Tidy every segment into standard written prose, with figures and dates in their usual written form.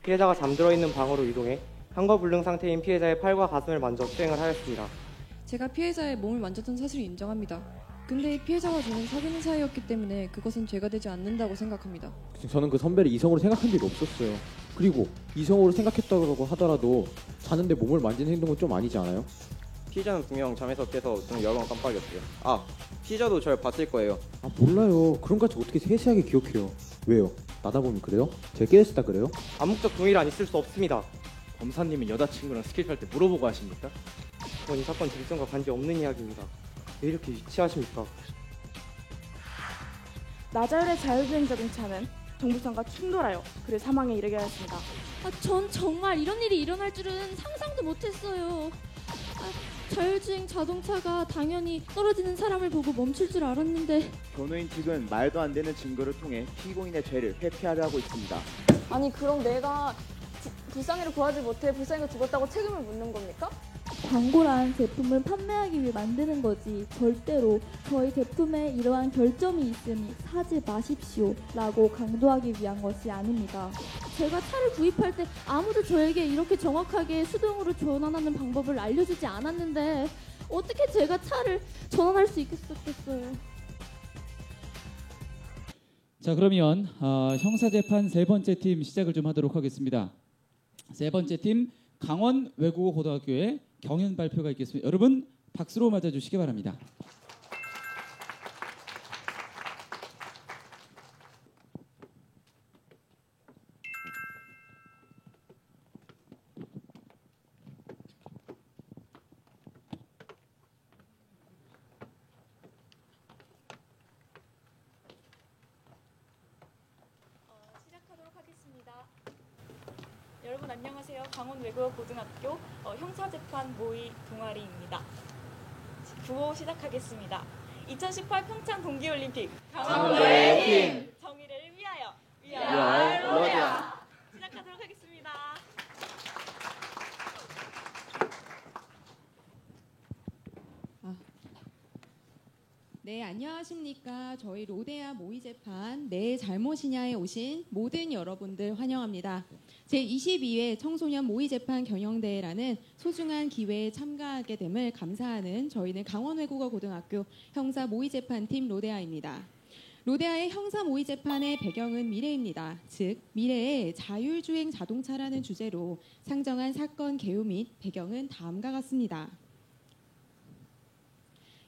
피해자가 잠들어 있는 방으로 이동해 향거불능 상태인 피해자의 팔과 가슴을 만져 수행을 하였습니다. 제가 피해자의 몸을 만졌던 사실을 인정합니다. 근데 피해자와 저는 사귀는 사이였기 때문에 그것은 죄가 되지 않는다고 생각합니다. 저는 그 선배를 이성으로 생각한 적이 없었어요. 그리고 이성으로 생각했다고 하더라도 자는데 몸을 만지는 행동은 좀 아니지 않아요? 피해자는 분명 잠에서 깨서 눈을 여러 번 깜빡였어요. 피해자도 절 봤을 거예요. 몰라요. 그런 것까지 어떻게 세세하게 기억해요. 왜요? 나다 보면 그래요? 제가 깨어있다 그래요? 암묵적 동의란 있을 수 없습니다. 검사님은 여자친구랑 스케이트할 때 물어보고 하십니까? 그건 이 사건 진술과 관계없는 이야기입니다. 왜 이렇게 유치하십니까? 나자율의 자율주행 자동차는 정부선과 충돌하여 그를 사망에 이르게 하였습니다. 전 정말 이런 일이 일어날 줄은 상상도 못했어요. 자율주행 자동차가 당연히 떨어지는 사람을 보고 멈출 줄 알았는데. 변호인 측은 말도 안 되는 증거를 통해 피고인의 죄를 회피하려 하고 있습니다. 아니 그럼 내가 불쌍이를 구하지 못해 불쌍이가 죽었다고 책임을 묻는 겁니까? 광고란 제품을 판매하기 위해 만드는 거지 절대로 저희 제품에 이러한 결점이 있으니 사지 마십시오 라고 강조하기 위한 것이 아닙니다. 제가 차를 구입할 때 아무도 저에게 이렇게 정확하게 수동으로 전환하는 방법을 알려주지 않았는데 어떻게 제가 차를 전환할 수 있겠어요. 자, 그러면 형사재판 세 번째 팀 시작을 좀 하도록 하겠습니다. 세 번째 팀 강원외국어고등학교의 경연 발표가 있겠습니다. 여러분 박수로 맞아주시기 바랍니다. 시작하도록 하겠습니다. 여러분 안녕하세요. 강원외국어고등학교 형사재판 모의 동아리입니다. 구호 시작하겠습니다. 2018 평창 동계올림픽 강원도의 힘 정의를 위하여 위하여 로디아 시작하도록 하겠습니다. 네, 안녕하십니까. 저희 로데아 모의재판 내 잘못이냐에 오신 모든 여러분들 환영합니다. 제22회 청소년 모의재판 경영대회라는 소중한 기회에 참가하게 됨을 감사하는 저희는 강원외국어고등학교 형사 모의재판팀 로데아입니다. 로데아의 형사 모의재판의 배경은 미래입니다. 즉 미래의 자율주행 자동차라는 주제로 상정한 사건 개요 및 배경은 다음과 같습니다.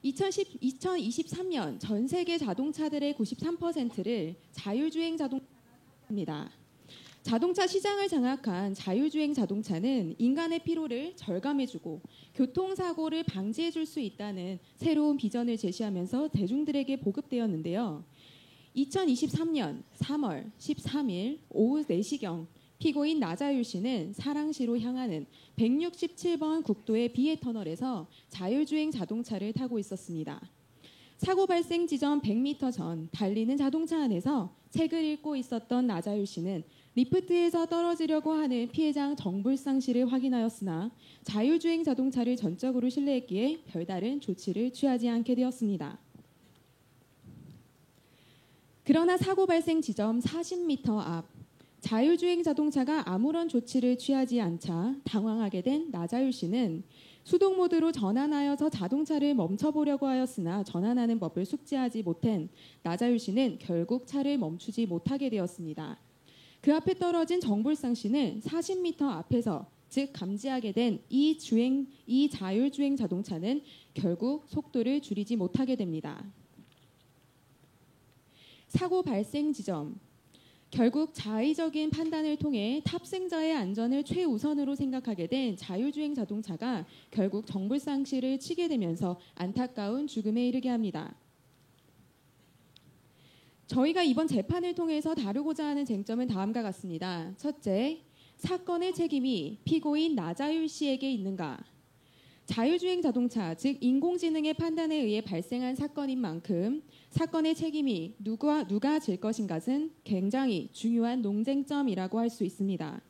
2023년 전 세계 자동차들의 93%를 자율주행 자동차입니다. 자동차 시장을 장악한 자율주행 자동차는 인간의 피로를 절감해주고 교통사고를 방지해줄 수 있다는 새로운 비전을 제시하면서 대중들에게 보급되었는데요. 2023년 3월 13일 오후 4시경 피고인 나자율 씨는 사랑시로 향하는 167번 국도의 비에터널에서 자율주행 자동차를 타고 있었습니다. 사고 발생 지점 100m 전 달리는 자동차 안에서 책을 읽고 있었던 나자율 씨는 리프트에서 떨어지려고 하는 피해자 정불상 씨를 확인하였으나 자율주행 자동차를 전적으로 신뢰했기에 별다른 조치를 취하지 않게 되었습니다. 그러나 사고 발생 지점 40m 앞 자율주행 자동차가 아무런 조치를 취하지 않자 당황하게 된 나자율 씨는 수동 모드로 전환하여서 자동차를 멈춰보려고 하였으나 전환하는 법을 숙지하지 못한 나자율 씨는 결국 차를 멈추지 못하게 되었습니다. 그 앞에 떨어진 정불상 씨는 40m 앞에서 즉 감지하게 된 이 자율주행 자동차는 결국 속도를 줄이지 못하게 됩니다. 사고 발생 지점 결국 자의적인 판단을 통해 탑승자의 안전을 최우선으로 생각하게 된 자율주행 자동차가 결국 정불상 씨를 치게 되면서 안타까운 죽음에 이르게 합니다. 저희가 이번 재판을 통해서 다루고자 하는 쟁점은 다음과 같습니다. 첫째, 사건의 책임이 피고인 나자율 씨에게 있는가? 자율주행 자동차, 즉 인공지능의 판단에 의해 발생한 사건인 만큼 사건의 책임이 누가 질 것인가는 굉장히 중요한 논쟁점이라고 할 수 있습니다.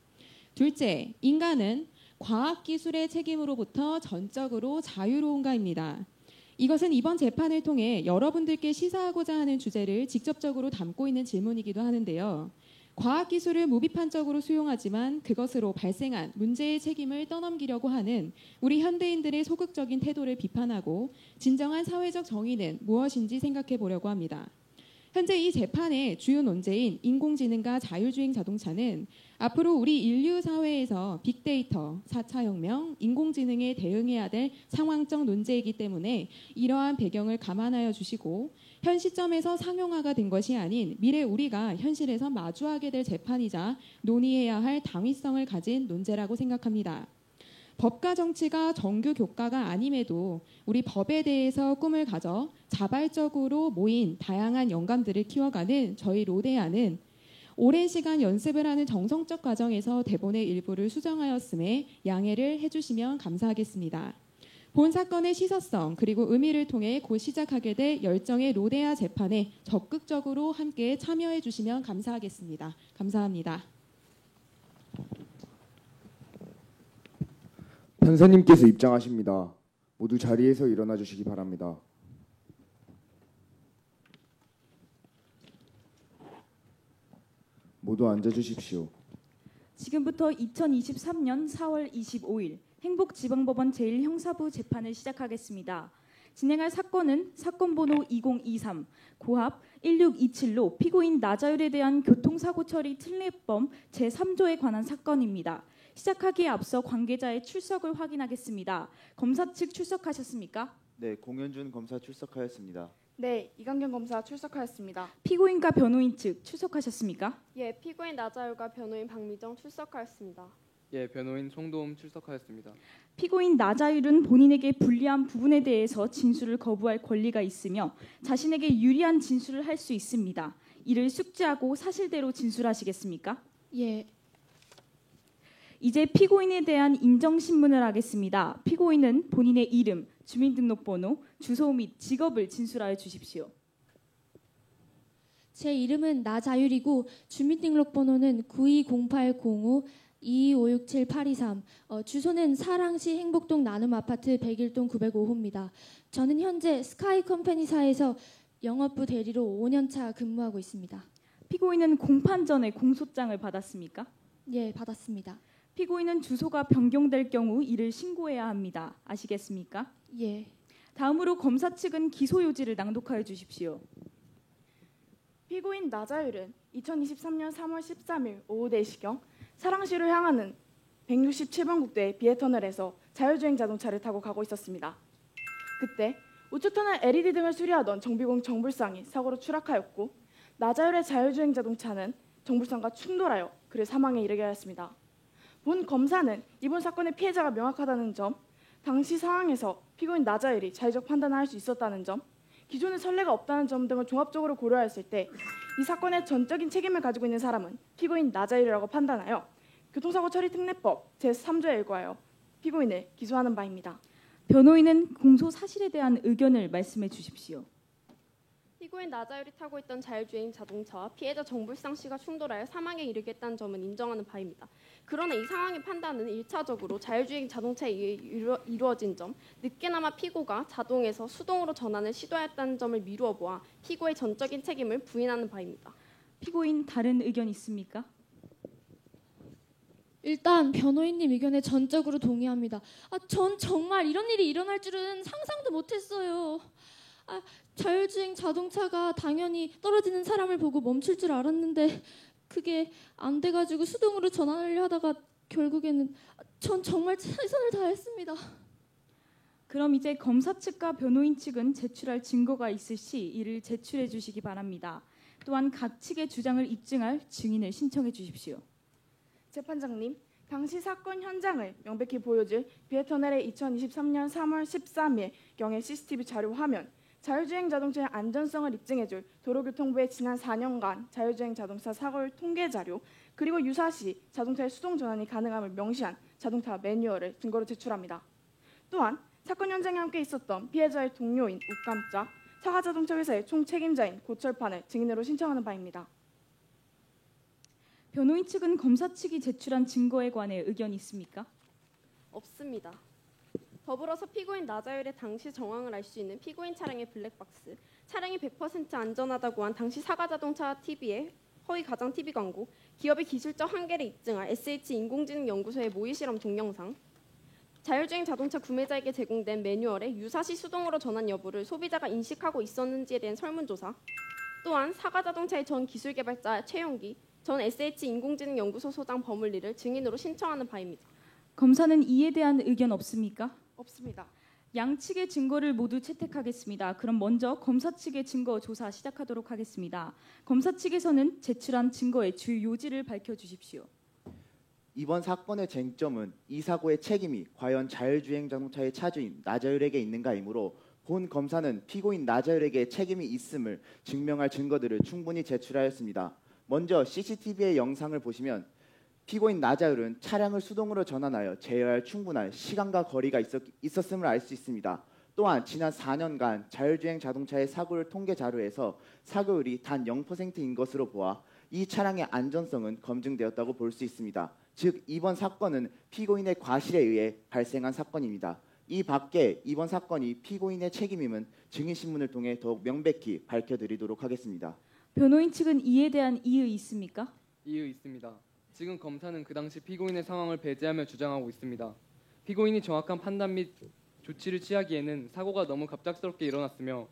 둘째, 인간은 과학기술의 책임으로부터 전적으로 자유로운가입니다. 이것은 이번 재판을 통해 여러분들께 시사하고자 하는 주제를 직접적으로 담고 있는 질문이기도 하는데요. 과학기술을 무비판적으로 수용하지만 그것으로 발생한 문제의 책임을 떠넘기려고 하는 우리 현대인들의 소극적인 태도를 비판하고 진정한 사회적 정의는 무엇인지 생각해 보려고 합니다. 현재 이 재판의 주요 논제인 인공지능과 자율주행 자동차는 앞으로 우리 인류 사회에서 빅데이터, 4차 혁명, 인공지능에 대응해야 될 상황적 논제이기 때문에 이러한 배경을 감안하여 주시고 현 시점에서 상용화가 된 것이 아닌 미래 우리가 현실에서 마주하게 될 재판이자 논의해야 할 당위성을 가진 논제라고 생각합니다. 법과 정치가 정규 교과가 아님에도 우리 법에 대해서 꿈을 가져 자발적으로 모인 다양한 영감들을 키워가는 저희 로데아는 오랜 시간 연습을 하는 정성적 과정에서 대본의 일부를 수정하였음에 양해를 해주시면 감사하겠습니다. 본 사건의 시사성 그리고 의미를 통해 곧 시작하게 될 열정의 로데아 재판에 적극적으로 함께 참여해 주시면 감사하겠습니다. 감사합니다. 판사님께서 입장하십니다. 모두 자리에서 일어나 주시기 바랍니다. 모두 앉아 주십시오. 지금부터 2023년 4월 25일 행복지방법원 제1형사부 재판을 시작하겠습니다. 진행할 사건은 사건 번호 2023 고합 1627로 피고인 나자율에 대한 교통사고 처리 특례법 제3조에 관한 사건입니다. 시작하기에 앞서 관계자의 출석을 확인하겠습니다. 검사 측 출석하셨습니까? 네, 공현준 검사 출석하였습니다. 네, 이강경 검사 출석하였습니다. 피고인과 변호인 측 출석하셨습니까? 예, 피고인 나자율과 변호인 박미정 출석하였습니다. 예, 변호인 송도움 출석하였습니다. 피고인 나자율은 본인에게 불리한 부분에 대해서 진술을 거부할 권리가 있으며 자신에게 유리한 진술을 할 수 있습니다. 이를 숙지하고 사실대로 진술하시겠습니까? 예. 이제 피고인에 대한 인정신문을 하겠습니다. 피고인은 본인의 이름, 주민등록번호, 주소 및 직업을 진술하여 주십시오. 제 이름은 나자율이고 주민등록번호는 920805 22567-823 주소는 사랑시 행복동 나눔아파트 101동 905호입니다. 저는 현재 스카이 컴퍼니사에서 영업부 대리로 5년차 근무하고 있습니다. 피고인은 공판 전에 공소장을 받았습니까? 예, 받았습니다. 피고인은 주소가 변경될 경우 이를 신고해야 합니다. 아시겠습니까? 예. 다음으로 검사 측은 기소 요지를 낭독하여 주십시오. 피고인 나자율은 2023년 3월 13일 오후 4시경 사랑시로 향하는 167번 국도의 비에터널에서 자율주행 자동차를 타고 가고 있었습니다. 그때 우측터널 LED 등을 수리하던 정비공 정불상이 사고로 추락하였고 나자율의 자율주행 자동차는 정불상과 충돌하여 그를 사망에 이르게 하였습니다. 본 검사는 이번 사건의 피해자가 명확하다는 점, 당시 상황에서 피고인 나자율이 자의적 판단을 할 수 있었다는 점, 기존의 선례가 없다는 점 등을 종합적으로 고려했을 때 이 사건의 전적인 책임을 가지고 있는 사람은 피고인 나자율이라고 판단하여 교통사고 처리 특례법 제3조에 일과하여 피고인을 기소하는 바입니다. 변호인은 공소 사실에 대한 의견을 말씀해 주십시오. 피고인 나자율이 타고 있던 자율주행 자동차와 피해자 정불상 씨가 충돌하여 사망에 이르게 했다는 점은 인정하는 바입니다. 그러나 이 상황의 판단은 1차적으로 자율주행 자동차에 의해 이루어진 점, 늦게나마 피고가 자동에서 수동으로 전환을 시도했다는 점을 미루어 보아 피고의 전적인 책임을 부인하는 바입니다. 피고인 다른 의견 있습니까? 일단 변호인님 의견에 전적으로 동의합니다. 전 정말 이런 일이 일어날 줄은 상상도 못했어요. 자율주행 자동차가 당연히 떨어지는 사람을 보고 멈출 줄 알았는데 그게 안 돼가지고 수동으로 전환하려 하다가 결국에는 전 정말 최선을 다했습니다. 그럼 이제 검사 측과 변호인 측은 제출할 증거가 있을 시 이를 제출해 주시기 바랍니다. 또한 각 측의 주장을 입증할 증인을 신청해 주십시오. 재판장님, 당시 사건 현장을 명백히 보여줄 비에터널의 2023년 3월 13일 경의 CCTV 자료 화면, 자율주행 자동차의 안전성을 입증해줄 도로교통부의 지난 4년간 자율주행 자동차 사고율 통계 자료, 그리고 유사시 자동차의 수동 전환이 가능함을 명시한 자동차 매뉴얼을 증거로 제출합니다. 또한 사건 현장에 함께 있었던 피해자의 동료인 우깜짝, 사과자동차 회사의 총책임자인 고철판을 증인으로 신청하는 바입니다. 변호인 측은 검사 측이 제출한 증거에 관해 의견이 있습니까? 없습니다. 더불어서 피고인 나자율의 당시 정황을 알 수 있는 피고인 차량의 블랙박스, 차량이 100% 안전하다고 한 당시 사과자동차 TV의 허위 가상 TV 광고, 기업의 기술적 한계를 입증할 SH 인공지능 연구소의 모의 실험 동영상, 자율주행 자동차 구매자에게 제공된 매뉴얼의 유사시 수동으로 전환 여부를 소비자가 인식하고 있었는지에 대한 설문조사, 또한 사가자동차의 전 기술개발자 최용기 전 SH 인공지능 연구소 소장 버물리를 증인으로 신청하는 바입니다. 검사는 이에 대한 의견 없습니까? 없습니다. 양측의 증거를 모두 채택하겠습니다. 그럼 먼저 검사 측의 증거 조사 시작하도록 하겠습니다. 검사 측에서는 제출한 증거의 주요 요지를 밝혀주십시오. 이번 사건의 쟁점은 이 사고의 책임이 과연 자율주행 자동차의 차주인 나자율에게 있는가이므로 본 검사는 피고인 나자율에게 책임이 있음을 증명할 증거들을 충분히 제출하였습니다. 먼저 CCTV의 영상을 보시면 피고인 나자율은 차량을 수동으로 전환하여 제어할 충분한 시간과 거리가 있었음을 알 수 있습니다. 또한 지난 4년간 자율주행 자동차의 사고를 통계 자료에서 사고율이 단 0%인 것으로 보아 이 차량의 안전성은 검증되었다고 볼 수 있습니다. 즉 이번 사건은 피고인의 과실에 의해 발생한 사건입니다. 이 밖에 이번 사건이 피고인의 책임임은 증인신문을 통해 더욱 명백히 밝혀드리도록 하겠습니다. 변호인 측은 이에 대한 이의 있습니까? 이의 있습니다. 지금 검사는 그 당시 피고인의 상황을 배제하며 주장하고 있습니다. 피고인이 정확한 판단 및 조치를 취하기에는 사고가 너무 갑작스럽게 일어났으며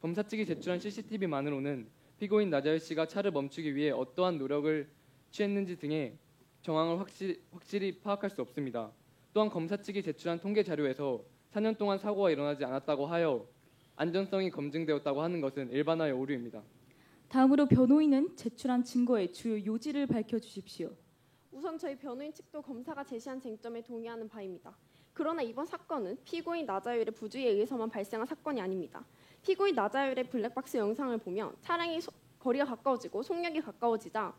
검사 측이 제출한 CCTV만으로는 피고인 나자율 씨가 차를 멈추기 위해 어떠한 노력을 취했는지 등의 정황을 확실히 파악할 수 없습니다. 또한 검사 측이 제출한 통계 자료에서 4년 동안 사고가 일어나지 않았다고 하여 안전성이 검증되었다고 하는 것은 일반화의 오류입니다. 다음으로 변호인은 제출한 증거의 주요 요지를 밝혀주십시오. 우선 저희 변호인 측도 검사가 제시한 쟁점에 동의하는 바입니다. 그러나 이번 사건은 피고인 나자율의 부주의에 의해서만 발생한 사건이 아닙니다. 피고인 나자율의 블랙박스 영상을 보면 차량이 거리가 가까워지고 속력이 가까워지자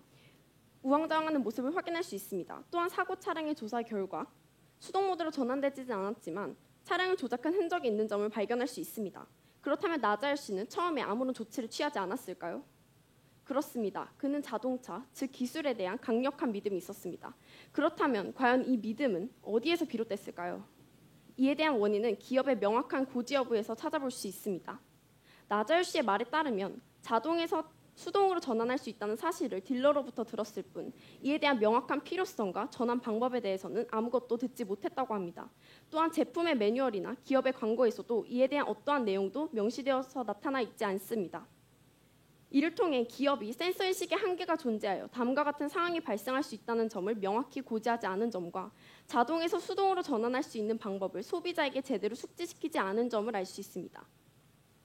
우왕좌왕하는 모습을 확인할 수 있습니다. 또한 사고 차량의 조사 결과 수동 모드로 전환되지 않았지만 차량을 조작한 흔적이 있는 점을 발견할 수 있습니다. 그렇다면 나자율 씨는 처음에 아무런 조치를 취하지 않았을까요? 그렇습니다. 그는 자동차, 즉 기술에 대한 강력한 믿음이 있었습니다. 그렇다면 과연 이 믿음은 어디에서 비롯됐을까요? 이에 대한 원인은 기업의 명확한 고지 여부에서 찾아볼 수 있습니다. 나자율 씨의 말에 따르면 자동에서 수동으로 전환할 수 있다는 사실을 딜러로부터 들었을 뿐 이에 대한 명확한 필요성과 전환 방법에 대해서는 아무것도 듣지 못했다고 합니다. 또한 제품의 매뉴얼이나 기업의 광고에서도 이에 대한 어떠한 내용도 명시되어서 나타나 있지 않습니다. 이를 통해 기업이 센서인식의 한계가 존재하여 다음과 같은 상황이 발생할 수 있다는 점을 명확히 고지하지 않은 점과 자동에서 수동으로 전환할 수 있는 방법을 소비자에게 제대로 숙지시키지 않은 점을 알 수 있습니다.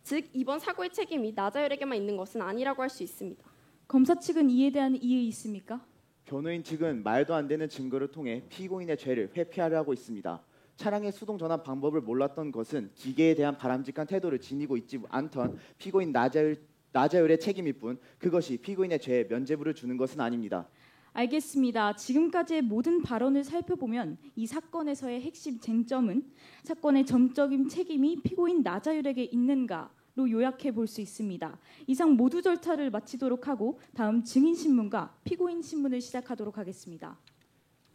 즉 이번 사고의 책임이 나자율에게만 있는 것은 아니라고 할 수 있습니다. 검사 측은 이에 대한 이의 있습니까? 변호인 측은 말도 안 되는 증거를 통해 피고인의 죄를 회피하려 하고 있습니다. 차량의 수동 전환 방법을 몰랐던 것은 기계에 대한 바람직한 태도를 지니고 있지 않던 피고인 나자율의 책임일 뿐 그것이 피고인의 죄에 면죄부를 주는 것은 아닙니다. 알겠습니다. 지금까지의 모든 발언을 살펴보면 이 사건에서의 핵심 쟁점은 사건의 점적인 책임이 피고인 나자율에게 있는가로 요약해 볼 수 있습니다. 이상 모두 절차를 마치도록 하고 다음 증인신문과 피고인 신문을 시작하도록 하겠습니다.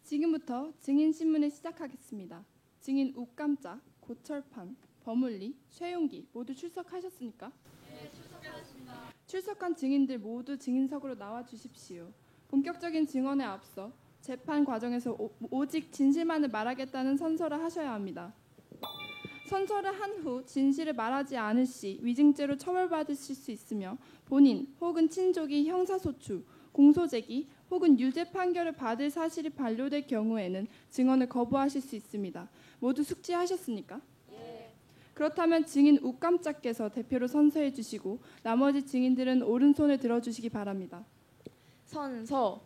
지금부터 증인신문을 시작하겠습니다. 증인 욱감짝, 고철판, 버물리, 최용기 모두 출석하셨습니까? 네, 출석하였습니다. 출석한 증인들 모두 증인석으로 나와 주십시오. 본격적인 증언에 앞서 재판 과정에서 오직 진실만을 말하겠다는 선서를 하셔야 합니다. 선서를 한 후 진실을 말하지 않을 시 위증죄로 처벌받으실 수 있으며 본인 혹은 친족이 형사소추, 공소제기 혹은 유죄 판결을 받을 사실이 반려될 경우에는 증언을 거부하실 수 있습니다. 모두 숙지하셨습니까? 네. 그렇다면 증인 욱감짝께서 대표로 선서해 주시고 나머지 증인들은 오른손을 들어주시기 바랍니다. 선서.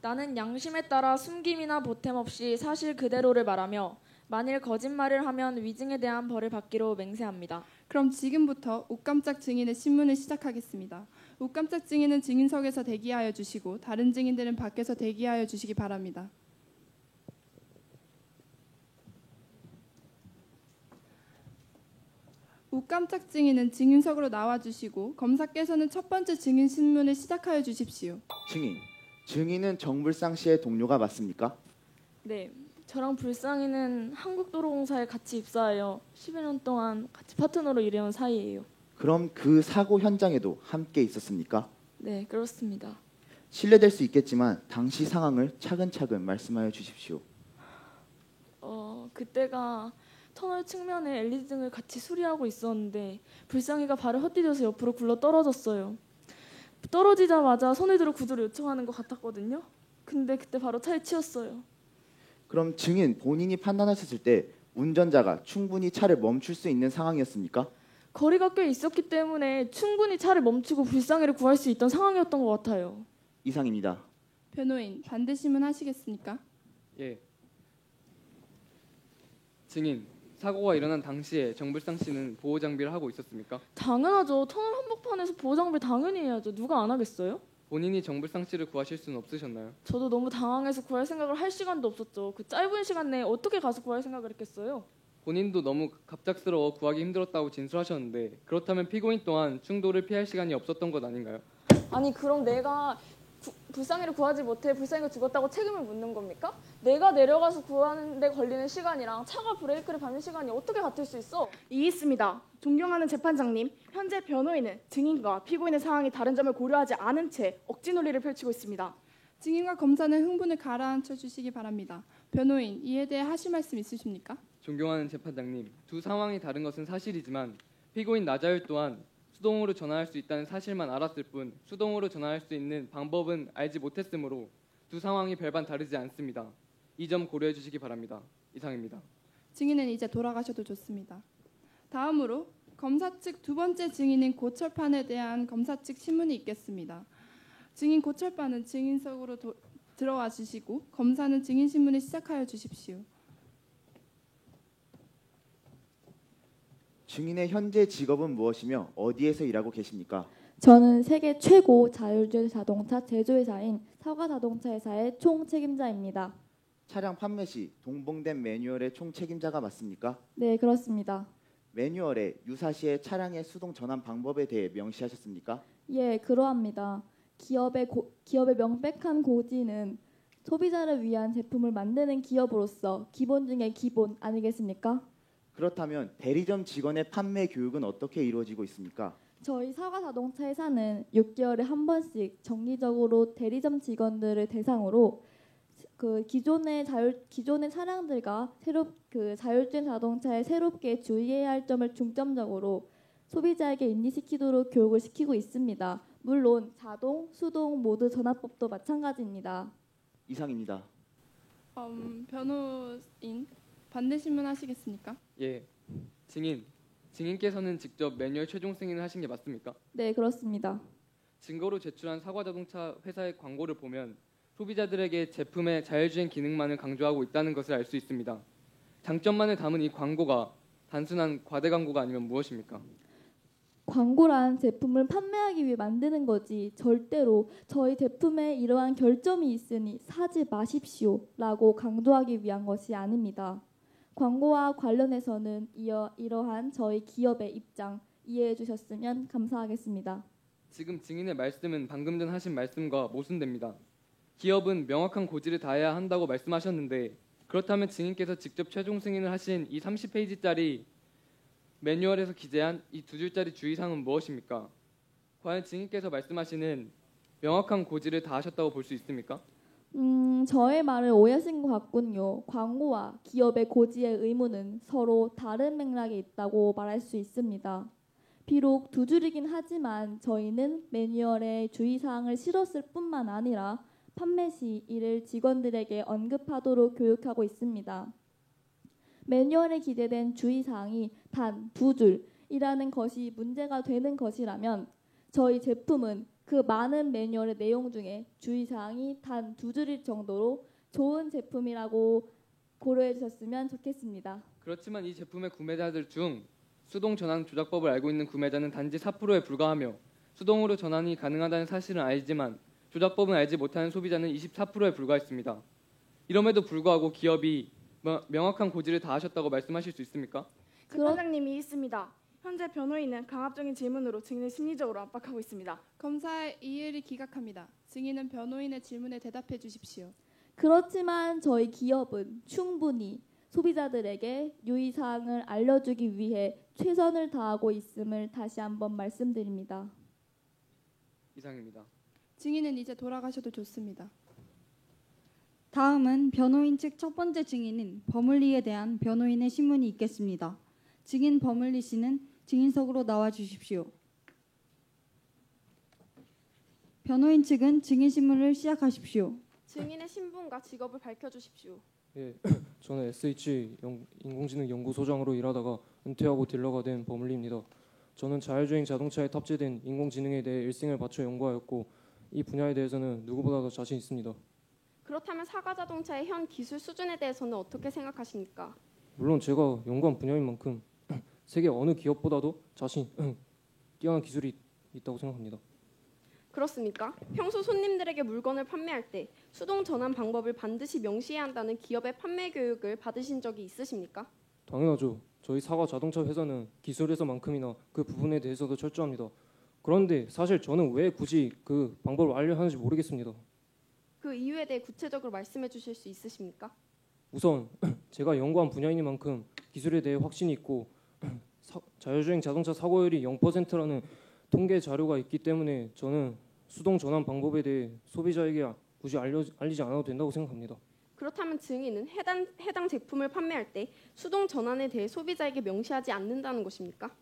나는 양심에 따라 숨김이나 보탬 없이 사실 그대로를 말하며 만일 거짓말을 하면 위증에 대한 벌을 받기로 맹세합니다. 그럼 지금부터 욱감짝 증인의 신문을 시작하겠습니다. 욱감짝 증인은 증인석에서 대기하여 주시고 다른 증인들은 밖에서 대기하여 주시기 바랍니다. 욱감짝 증인은 증인석으로 나와주시고 검사께서는 첫 번째 증인 신문을 시작하여 주십시오. 증인은 정불상 씨의 동료가 맞습니까? 네, 저랑 불쌍이는 한국도로공사에 같이 입사하여 11년 동안 같이 파트너로 일해온 사이예요. 그럼 그 사고 현장에도 함께 있었습니까? 네, 그렇습니다. 신뢰될 수 있겠지만 당시 상황을 차근차근 말씀하여 주십시오. 그때가 터널 측면에 LED 등을 같이 수리하고 있었는데 불쌍이가 발을 헛디뎌서 옆으로 굴러 떨어졌어요. 떨어지자마자 손을 들어 구조를 요청하는 것 같았거든요. 근데 그때 바로 차에 치였어요. 그럼 증인 본인이 판단하셨을 때 운전자가 충분히 차를 멈출 수 있는 상황이었습니까? 거리가 꽤 있었기 때문에 충분히 차를 멈추고 불쌍이를 구할 수 있던 상황이었던 것 같아요. 이상입니다. 변호인 반대심은 하시겠습니까? 예. 증인, 사고가 일어난 당시에 정불상 씨는 보호 장비를 하고 있었습니까? 당연하죠. 터널 한복판에서 보호장비 당연히 해야죠. 누가 안 하겠어요? 본인이 정불상 씨를 구하실 수는 없으셨나요? 저도 너무 당황해서 구할 생각을 할 시간도 없었죠. 그 짧은 시간 내에 어떻게 가서 구할 생각을 했겠어요? 본인도 너무 갑작스러워 구하기 힘들었다고 진술하셨는데 그렇다면 피고인 또한 충돌을 피할 시간이 없었던 것 아닌가요? 아니 그럼 내가 불쌍이를 구하지 못해 불쌍이가 죽었다고 책임을 묻는 겁니까? 내가 내려가서 구하는데 걸리는 시간이랑 차가 브레이크를 밟는 시간이 어떻게 같을 수 있어? 이의 있습니다. 존경하는 재판장님, 현재 변호인은 증인과 피고인의 상황이 다른 점을 고려하지 않은 채 억지 논리를 펼치고 있습니다. 증인과 검사는 흥분을 가라앉혀 주시기 바랍니다. 변호인, 이에 대해 하실 말씀 있으십니까? 존경하는 재판장님, 두 상황이 다른 것은 사실이지만 피고인 나자율 또한 수동으로 전환할 수 있다는 사실만 알았을 뿐 수동으로 전환할 수 있는 방법은 알지 못했으므로 두 상황이 별반 다르지 않습니다. 이 점 고려해 주시기 바랍니다. 이상입니다. 증인은 이제 돌아가셔도 좋습니다. 다음으로 검사 측 두 번째 증인인 고철판에 대한 검사 측 신문이 있겠습니다. 증인 고철판은 증인석으로 들어와 주시고 검사는 증인 신문을 시작하여 주십시오. 증인의 현재 직업은 무엇이며 어디에서 일하고 계십니까? 저는 세계 최고 자율주행 자동차 제조회사인 사과자동차회사의 총책임자입니다. 차량 판매 시 동봉된 매뉴얼의 총책임자가 맞습니까? 네, 그렇습니다. 매뉴얼에 유사시의 차량의 수동 전환 방법에 대해 명시하셨습니까? 예, 그러합니다. 기업의 명백한 고지는 소비자를 위한 제품을 만드는 기업으로서 기본 중의 기본 아니겠습니까? 그렇다면 대리점 직원의 판매 교육은 어떻게 이루어지고 있습니까? 저희 사과자동차 회사는 6개월에 한 번씩 정기적으로 대리점 직원들을 대상으로 기존의 차량들과 자율주행 자동차에 새롭게 주의해야 할 점을 중점적으로 소비자에게 인지시키도록 교육을 시키고 있습니다. 물론 자동, 수동 모두 전환법도 마찬가지입니다. 이상입니다. 변호인 반대신문 하시겠습니까? 예. 증인께서는 직접 매뉴얼 최종 승인을 하신 게 맞습니까? 네, 그렇습니다. 증거로 제출한 사과자동차 회사의 광고를 보면 소비자들에게 제품의 자율주행 기능만을 강조하고 있다는 것을 알 수 있습니다. 장점만을 담은 이 광고가 단순한 과대 광고가 아니면 무엇입니까? 광고란 제품을 판매하기 위해 만드는 거지 절대로 저희 제품에 이러한 결점이 있으니 사지 마십시오 라고 강조하기 위한 것이 아닙니다. 광고와 관련해서는 이러한 저희 기업의 입장 이해해 주셨으면 감사하겠습니다. 지금 증인의 말씀은 방금 전 하신 말씀과 모순됩니다. 기업은 명확한 고지를 다해야 한다고 말씀하셨는데 그렇다면 증인께서 직접 최종 승인을 하신 이 30페이지짜리 매뉴얼에서 기재한 이 두 줄짜리 주의사항은 무엇입니까? 과연 증인께서 말씀하시는 명확한 고지를 다하셨다고 볼 수 있습니까? 저의 말을 오해하신 것 같군요. 광고와 기업의 고지의 의무는 서로 다른 맥락에 있다고 말할 수 있습니다. 비록 두 줄이긴 하지만 저희는 매뉴얼에 주의사항을 실었을 뿐만 아니라 판매 시 이를 직원들에게 언급하도록 교육하고 있습니다. 매뉴얼에 기재된 주의사항이 단 두 줄이라는 것이 문제가 되는 것이라면 저희 제품은 그 많은 매뉴얼의 내용 중에 주의사항이 단 두 줄일 정도로 좋은 제품이라고 고려해 주셨으면 좋겠습니다. 그렇지만 이 제품의 구매자들 중 수동 전환 조작법을 알고 있는 구매자는 단지 4%에 불과하며 수동으로 전환이 가능하다는 사실은 알지만 조작법은 알지 못하는 소비자는 24%에 불과했습니다. 이럼에도 불구하고 기업이 명확한 고지를 다하셨다고 말씀하실 수 있습니까? 재판장님이 있습니다. 현재 변호인은 강압적인 질문으로 증인을 심리적으로 압박하고 있습니다. 검사의 이의를 기각합니다. 증인은 변호인의 질문에 대답해 주십시오. 그렇지만 저희 기업은 충분히 소비자들에게 유의사항을 알려주기 위해 최선을 다하고 있음을 다시 한번 말씀드립니다. 이상입니다. 증인은 이제 돌아가셔도 좋습니다. 다음은 변호인 측 첫 번째 증인인 버물리에 대한 변호인의 신문이 있겠습니다. 증인 버물리 씨는 증인석으로 나와 주십시오. 변호인 측은 증인 신문을 시작하십시오. 증인의 신분과 직업을 밝혀주십시오. 예, 저는 SH 인공지능 연구소장으로 일하다가 은퇴하고 딜러가 된 버물리입니다. 저는 자율주행 자동차에 탑재된 인공지능에 대해 일생을 바쳐 연구하였고 이 분야에 대해서는 누구보다도 자신 있습니다. 그렇다면 사과자동차의 현 기술 수준에 대해서는 어떻게 생각하십니까? 물론 제가 연구한 분야인 만큼 세계 어느 기업보다도 뛰어난 기술이 있다고 생각합니다. 그렇습니까? 평소 손님들에게 물건을 판매할 때 수동 전환 방법을 반드시 명시해야 한다는 기업의 판매 교육을 받으신 적이 있으십니까? 당연하죠. 저희 사과 자동차 회사는 기술에서만큼이나 그 부분에 대해서도 철저합니다. 그런데 사실 저는 왜 굳이 그 방법을 알려하는지 모르겠습니다. 그 이유에 대해 구체적으로 말씀해 주실 수 있으십니까? 우선 제가 연구한 분야인 만큼 기술에 대해 확신이 있고 자율주행 자동차 사고율이 0%라는 통계 자료가 있기 때문에 저는 수동 전환 방법에 대해 소비자에게 굳이 알리지 않아도 된다고 생각합니다. 그렇다면 증인은 해당 제품을 판매할 때 수동 전환에 대해 소비자에게 명시하지 않는다는 것입니까?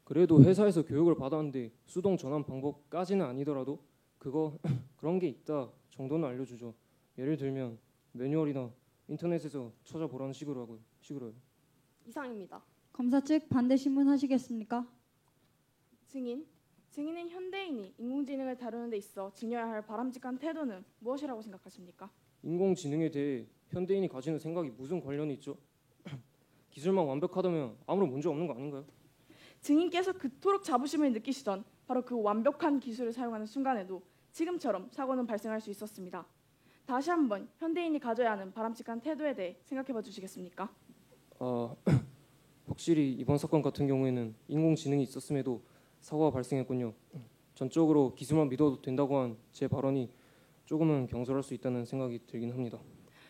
그래도 회사에서 교육을 받았는데 수동 전환 방법까지는 아니더라도 그런 게 있다 정도는 알려주죠. 예를 들면 매뉴얼이나 인터넷에서 찾아보라는 식으로요. 이상입니다. 검사 측 반대 신문하시겠습니까? 증인은 현대인이 인공지능을 다루는 데 있어 지녀야 할 바람직한 태도는 무엇이라고 생각하십니까? 인공지능에 대해 현대인이 가지는 생각이 무슨 관련이 있죠? 기술만 완벽하다면 아무런 문제 없는 거 아닌가요? 증인께서 그토록 자부심을 느끼시던 바로 그 완벽한 기술을 사용하는 순간에도 지금처럼 사고는 발생할 수 있었습니다. 다시 한번 현대인이 가져야 하는 바람직한 태도에 대해 생각해 봐 주시겠습니까? 확실히 이번 사건 같은 경우에는 인공지능이 있었음에도 사고가 발생했군요. 전적으로 기술만 믿어도 된다고 한 제 발언이 조금은 경솔할 수 있다는 생각이 들긴 합니다.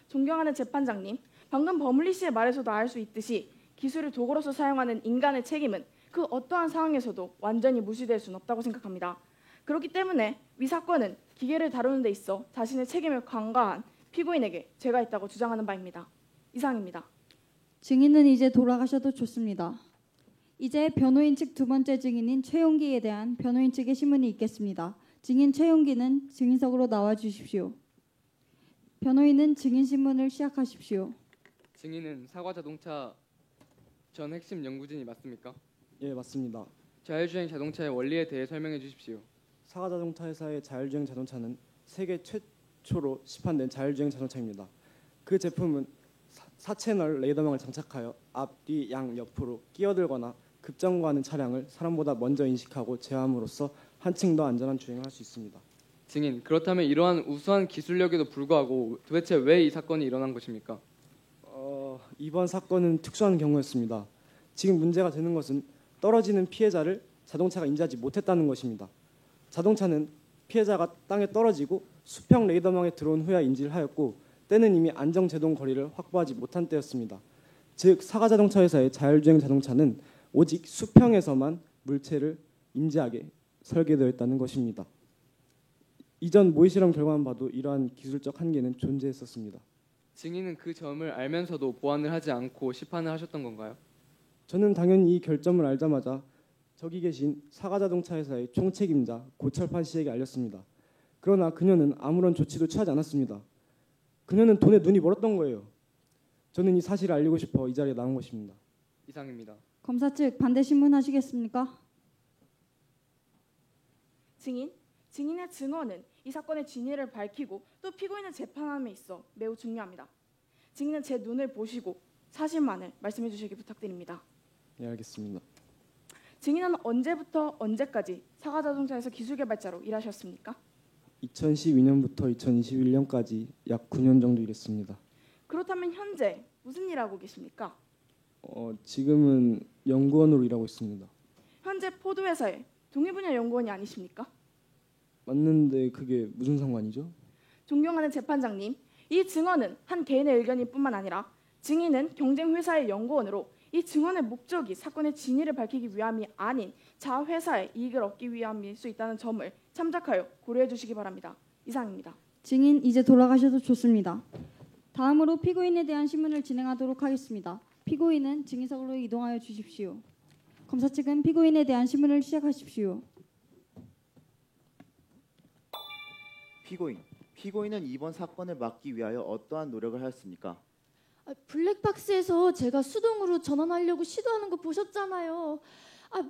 존경하는 재판장님, 방금 버물리 씨의 말에서도 알 수 있듯이 기술을 도구로서 사용하는 인간의 책임은 그 어떠한 상황에서도 완전히 무시될 수는 없다고 생각합니다. 그렇기 때문에 위 사건은 기계를 다루는 데 있어 자신의 책임을 간과한 피고인에게 죄가 있다고 주장하는 바입니다. 이상입니다. 증인은 이제 돌아가셔도 좋습니다. 이제 변호인 측 두 번째 증인인 최용기에 대한 변호인 측의 신문이 있겠습니다. 증인 최용기는 증인석으로 나와 주십시오. 변호인은 증인 신문을 시작하십시오. 증인은 사과자동차 전 핵심 연구진이 맞습니까? 예, 맞습니다. 자율주행 자동차의 원리에 대해 설명해 주십시오. 사과자동차 회사의 자율주행 자동차는 세계 최초로 시판된 자율주행 자동차입니다. 그 제품은 4채널 레이더망을 장착하여 앞, 뒤, 양, 옆으로 끼어들거나 급정거하는 차량을 사람보다 먼저 인식하고 제어함으로써 한층 더 안전한 주행을 할 수 있습니다. 증인, 그렇다면 이러한 우수한 기술력에도 불구하고 도대체 왜 이 사건이 일어난 것입니까? 이번 사건은 특수한 경우였습니다. 지금 문제가 되는 것은 떨어지는 피해자를 자동차가 인지하지 못했다는 것입니다. 자동차는 피해자가 땅에 떨어지고 수평 레이더망에 들어온 후야 인지를 하였고 때는 이미 안정제동 거리를 확보하지 못한 때였습니다. 즉 사과자동차 회사의 자율주행 자동차는 오직 수평에서만 물체를 인지하게 설계되어 있다는 것입니다. 이전 모의 실험 결과만 봐도 이러한 기술적 한계는 존재했었습니다. 증인은 그 점을 알면서도 보완을 하지 않고 시판을 하셨던 건가요? 저는 당연히 이 결점을 알자마자 저기 계신 사과자동차 회사의 총책임자 고철판 씨에게 알렸습니다. 그러나 그녀는 아무런 조치도 취하지 않았습니다. 그녀는 돈에 눈이 멀었던 거예요. 저는 이 사실을 알리고 싶어 이 자리에 나온 것입니다. 이상입니다. 검사 측 반대 신문하시겠습니까? 증인의 증언은 이 사건의 진위를 밝히고 또 피고인을 재판함에 있어 매우 중요합니다. 증인은 제 눈을 보시고 사실만을 말씀해 주시기 부탁드립니다. 네, 알겠습니다. 증인은 언제부터 언제까지 사과자동차에서 기술개발자로 일하셨습니까? 2012년부터 2021년까지 약 9년 정도 일했습니다. 그렇다면 현재 무슨 일 하고 계십니까? 지금은 연구원으로 일하고 있습니다. 현재 포드회사의 동일 분야 연구원이 아니십니까? 맞는데 그게 무슨 상관이죠? 존경하는 재판장님, 이 증언은 한 개인의 의견일 뿐만 아니라 증인은 경쟁 회사의 연구원으로 이 증언의 목적이 사건의 진위를 밝히기 위함이 아닌 자회사의 이익을 얻기 위함일 수 있다는 점을 참작하여 고려해 주시기 바랍니다. 이상입니다. 증인 이제 돌아가셔도 좋습니다. 다음으로 피고인에 대한 신문을 진행하도록 하겠습니다. 피고인은 증인석으로 이동하여 주십시오. 검사 측은 피고인에 대한 신문을 시작하십시오. 피고인은 이번 사건을 막기 위하여 어떠한 노력을 하였습니까? 블랙박스에서 제가 수동으로 전환하려고 시도하는 거 보셨잖아요.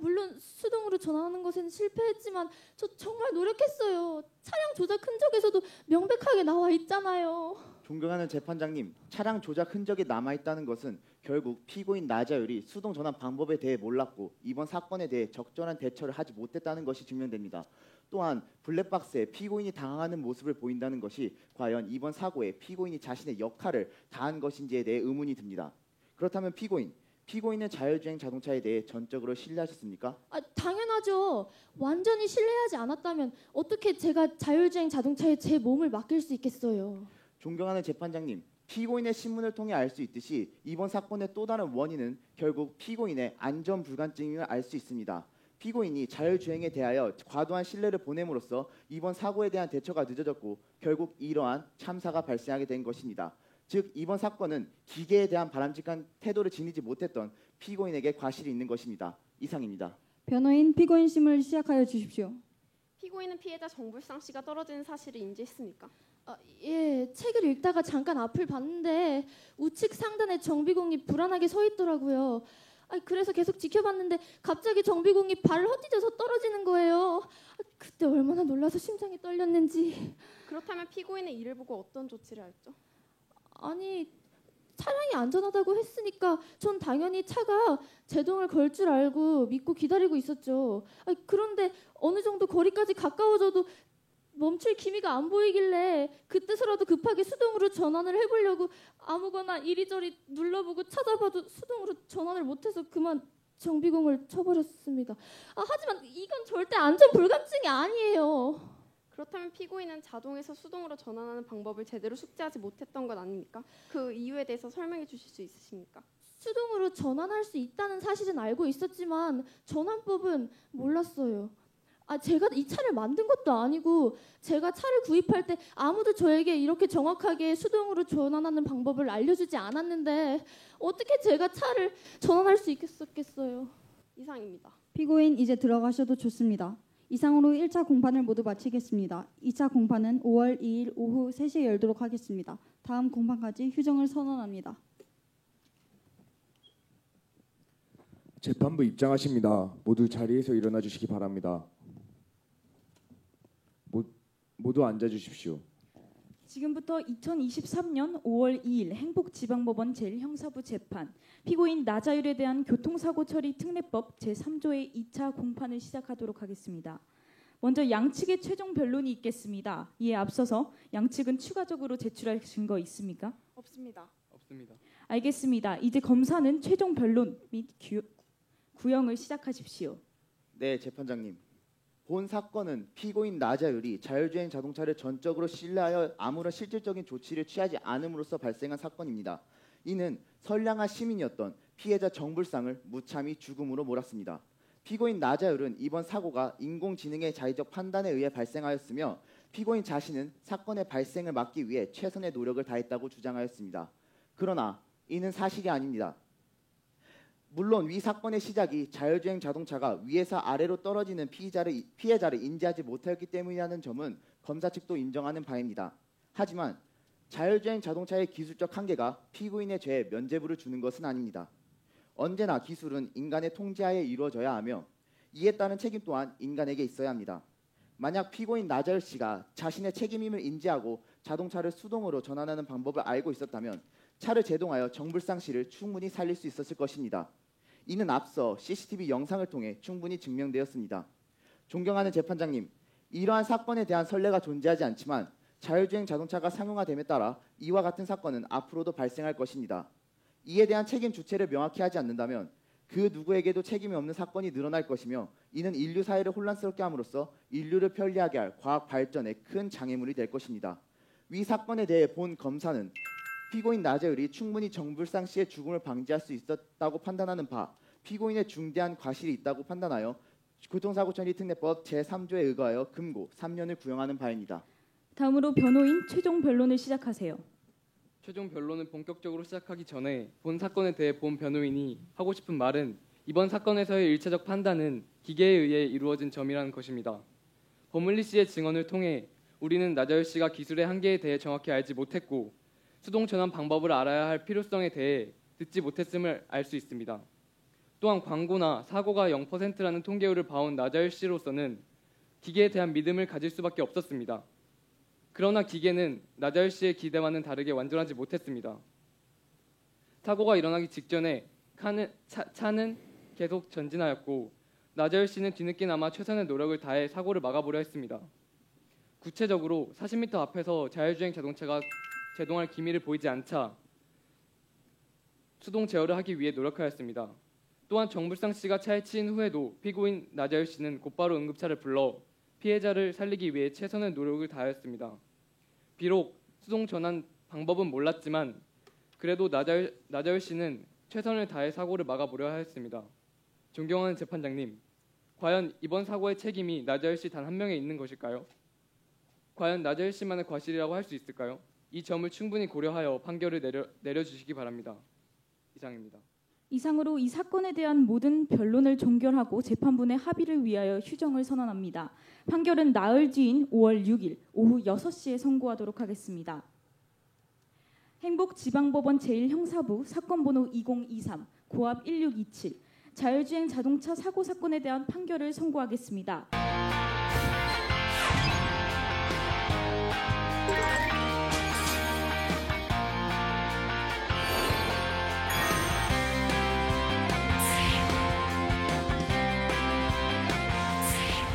물론 수동으로 전환하는 것에는 실패했지만 저 정말 노력했어요. 차량 조작 흔적에서도 명백하게 나와 있잖아요. 존경하는 재판장님, 차량 조작 흔적이 남아있다는 것은 결국 피고인 나자율이 수동 전환 방법에 대해 몰랐고 이번 사건에 대해 적절한 대처를 하지 못했다는 것이 증명됩니다. 또한 블랙박스에 피고인이 당황하는 모습을 보인다는 것이 과연 이번 사고에 피고인이 자신의 역할을 다한 것인지에 대해 의문이 듭니다. 그렇다면 피고인은 자율주행 자동차에 대해 전적으로 신뢰하셨습니까? 당연하죠. 완전히 신뢰하지 않았다면 어떻게 제가 자율주행 자동차에 제 몸을 맡길 수 있겠어요. 존경하는 재판장님, 피고인의 신문을 통해 알 수 있듯이 이번 사건의 또 다른 원인은 결국 피고인의 안전불감증임을 알 수 있습니다. 피고인이 자율주행에 대하여 과도한 신뢰를 보냄으로써 이번 사고에 대한 대처가 늦어졌고 결국 이러한 참사가 발생하게 된 것입니다. 즉 이번 사건은 기계에 대한 바람직한 태도를 지니지 못했던 피고인에게 과실이 있는 것입니다. 이상입니다. 변호인 피고인 신문을 시작하여 주십시오. 피고인은 피해자 정불상 씨가 떨어지는 사실을 인지했습니까? 예, 책을 읽다가 잠깐 앞을 봤는데 우측 상단에 정비공이 불안하게 서 있더라고요. 그래서 계속 지켜봤는데 갑자기 정비공이 발을 헛디뎌서 떨어지는 거예요. 그때 얼마나 놀라서 심장이 떨렸는지. 그렇다면 피고인은 이를 보고 어떤 조치를 했죠? 차량이 안전하다고 했으니까 전 당연히 차가 제동을 걸 줄 알고 믿고 기다리고 있었죠. 그런데 어느 정도 거리까지 가까워져도 멈출 기미가 안 보이길래 그때서라도 급하게 수동으로 전환을 해보려고 아무거나 이리저리 눌러보고 찾아봐도 수동으로 전환을 못해서 그만 정비공을 쳐버렸습니다. 하지만 이건 절대 안전불감증이 아니에요. 그렇다면 피고인은 자동에서 수동으로 전환하는 방법을 제대로 숙지하지 못했던 것 아닙니까? 그 이유에 대해서 설명해 주실 수 있으십니까? 수동으로 전환할 수 있다는 사실은 알고 있었지만 전환법은 몰랐어요. 제가 이 차를 만든 것도 아니고 제가 차를 구입할 때 아무도 저에게 이렇게 정확하게 수동으로 전환하는 방법을 알려주지 않았는데 어떻게 제가 차를 전환할 수 있겠어요. 이상입니다. 피고인 이제 들어가셔도 좋습니다. 이상으로 1차 공판을 모두 마치겠습니다. 2차 공판은 5월 2일 오후 3시에 열도록 하겠습니다. 다음 공판까지 휴정을 선언합니다. 재판부 입장하십니다. 모두 자리에서 일어나 주시기 바랍니다. 모두 앉아 주십시오. 지금부터 2023년 5월 2일 행복지방법원 제1형사부 재판 피고인 나자율에 대한 교통사고 처리 특례법 제3조의 2차 공판을 시작하도록 하겠습니다. 먼저 양측의 최종 변론이 있겠습니다. 이에 앞서서 양측은 추가적으로 제출할 증거 있습니까? 없습니다. 없습니다. 알겠습니다. 이제 검사는 최종 변론 및 구형을 시작하십시오. 네, 재판장님. 본 사건은 피고인 나자율이 자율주행 자동차를 전적으로 신뢰하여 아무런 실질적인 조치를 취하지 않음으로써 발생한 사건입니다. 이는 선량한 시민이었던 피해자 정불상을 무참히 죽음으로 몰았습니다. 피고인 나자율은 이번 사고가 인공지능의 자의적 판단에 의해 발생하였으며 피고인 자신은 사건의 발생을 막기 위해 최선의 노력을 다했다고 주장하였습니다. 그러나 이는 사실이 아닙니다. 물론 위 사건의 시작이 자율주행 자동차가 위에서 아래로 떨어지는 피해자를 인지하지 못하였기 때문이라는 점은 검사 측도 인정하는 바입니다. 하지만 자율주행 자동차의 기술적 한계가 피고인의 죄에 면죄부를 주는 것은 아닙니다. 언제나 기술은 인간의 통제하에 이루어져야 하며 이에 따른 책임 또한 인간에게 있어야 합니다. 만약 피고인 나자율 씨가 자신의 책임임을 인지하고 자동차를 수동으로 전환하는 방법을 알고 있었다면 차를 제동하여 정불상 씨를 충분히 살릴 수 있었을 것입니다. 이는 앞서 CCTV 영상을 통해 충분히 증명되었습니다. 존경하는 재판장님, 이러한 사건에 대한 선례가 존재하지 않지만 자율주행 자동차가 상용화됨에 따라 이와 같은 사건은 앞으로도 발생할 것입니다. 이에 대한 책임 주체를 명확히 하지 않는다면 그 누구에게도 책임이 없는 사건이 늘어날 것이며 이는 인류 사회를 혼란스럽게 함으로써 인류를 편리하게 할 과학 발전에 큰 장애물이 될 것입니다. 위 사건에 대해 본 검사는 피고인 나재율이 충분히 정불상 씨의 죽음을 방지할 수 있었다고 판단하는 바, 피고인의 중대한 과실이 있다고 판단하여 교통사고 처리 특례법 제3조에 의거하여 금고 3년을 구형하는 바입니다. 다음으로 변호인 최종 변론을 시작하세요. 최종 변론을 본격적으로 시작하기 전에 본 사건에 대해 본 변호인이 하고 싶은 말은 이번 사건에서의 일차적 판단은 기계에 의해 이루어진 점이라는 것입니다. 버물리 씨의 증언을 통해 우리는 나자율 씨가 기술의 한계에 대해 정확히 알지 못했고 수동 전환 방법을 알아야 할 필요성에 대해 듣지 못했음을 알 수 있습니다. 또한 광고나 사고가 0%라는 통계율을 봐온 나자율 씨로서는 기계에 대한 믿음을 가질 수밖에 없었습니다. 그러나 기계는 나자율 씨의 기대와는 다르게 완전하지 못했습니다. 사고가 일어나기 직전에 차는 계속 전진하였고 나자율 씨는 뒤늦게나마 최선의 노력을 다해 사고를 막아보려 했습니다. 구체적으로 40m 앞에서 자율주행 자동차가 제동할 기미를 보이지 않자 수동 제어를 하기 위해 노력하였습니다. 또한 정불상 씨가 차에 치인 후에도 피고인 나자율 씨는 곧바로 응급차를 불러 피해자를 살리기 위해 최선의 노력을 다하였습니다. 비록 수동 전환 방법은 몰랐지만 그래도 나자율 씨는 최선을 다해 사고를 막아보려 하였습니다. 존경하는 재판장님, 과연 이번 사고의 책임이 나자율 씨 단 한 명에 있는 것일까요? 과연 나자율 씨만의 과실이라고 할 수 있을까요? 이 점을 충분히 고려하여 판결을 내려주시기 바랍니다. 이상입니다. 이상으로 이 사건에 대한 모든 변론을 종결하고 재판부의 합의를 위하여 휴정을 선언합니다. 판결은 나흘 뒤인 5월 6일 오후 6시에 선고하도록 하겠습니다. 행복지방법원 제1형사부 사건번호 2023 고압 1627 자율주행 자동차 사고 사건에 대한 판결을 선고하겠습니다.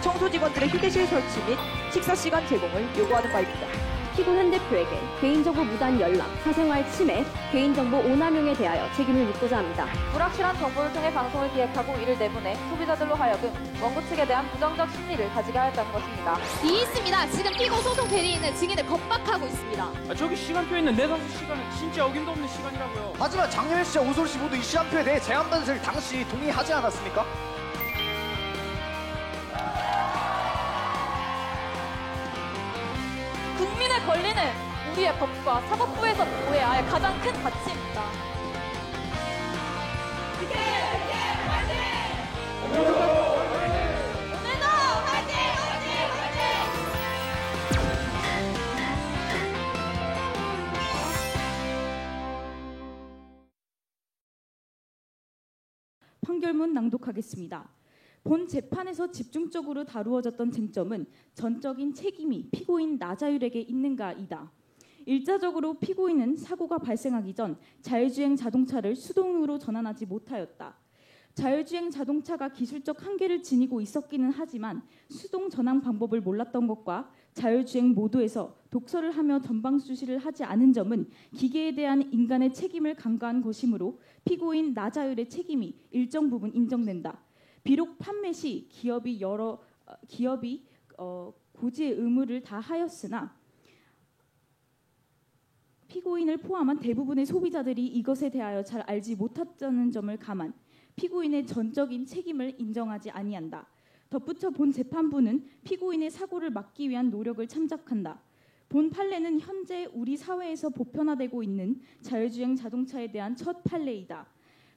청소직원들의 휴게실 설치 및 식사시간 제공을 요구하는 바입니다. 피고현 대표에게 개인정보 무단 연락, 사생활 침해, 개인정보 오남용에 대하여 책임을 묻고자 합니다. 불확실한 정보를 통해 방송을 기획하고 이를 내보내 소비자들로 하여금 원고 측에 대한 부정적 심리를 가지게 하였다는 것입니다. 이 있습니다. 지금 피고 소송 대리인은 증인을 겁박하고 있습니다. 저기 시간표 있는 내선수 시간은 진짜 어김도 없는 시간이라고요. 하지만 장렬 씨와 오솔 씨 모두 이 시간표에 대해 제한 반세를 당시 동의하지 않았습니까? 국민의 권리는 우리의 법과 사법부에서 보호해야 할 가장 큰 가치입니다. 오늘도 화이팅! 판결문 낭독하겠습니다. 본 재판에서 집중적으로 다루어졌던 쟁점은 전적인 책임이 피고인 나자율에게 있는가이다. 일차적으로 피고인은 사고가 발생하기 전 자율주행 자동차를 수동으로 전환하지 못하였다. 자율주행 자동차가 기술적 한계를 지니고 있었기는 하지만 수동 전환 방법을 몰랐던 것과 자율주행 모드에서 독서를 하며 전방 주시를 하지 않은 점은 기계에 대한 인간의 책임을 간과한 것이므로 피고인 나자율의 책임이 일정 부분 인정된다. 비록 판매 시 기업이 고지의 의무를 다하였으나 피고인을 포함한 대부분의 소비자들이 이것에 대하여 잘 알지 못했다는 점을 감안 피고인의 전적인 책임을 인정하지 아니한다. 덧붙여 본 재판부는 피고인의 사고를 막기 위한 노력을 참작한다. 본 판례는 현재 우리 사회에서 보편화되고 있는 자율주행 자동차에 대한 첫 판례이다.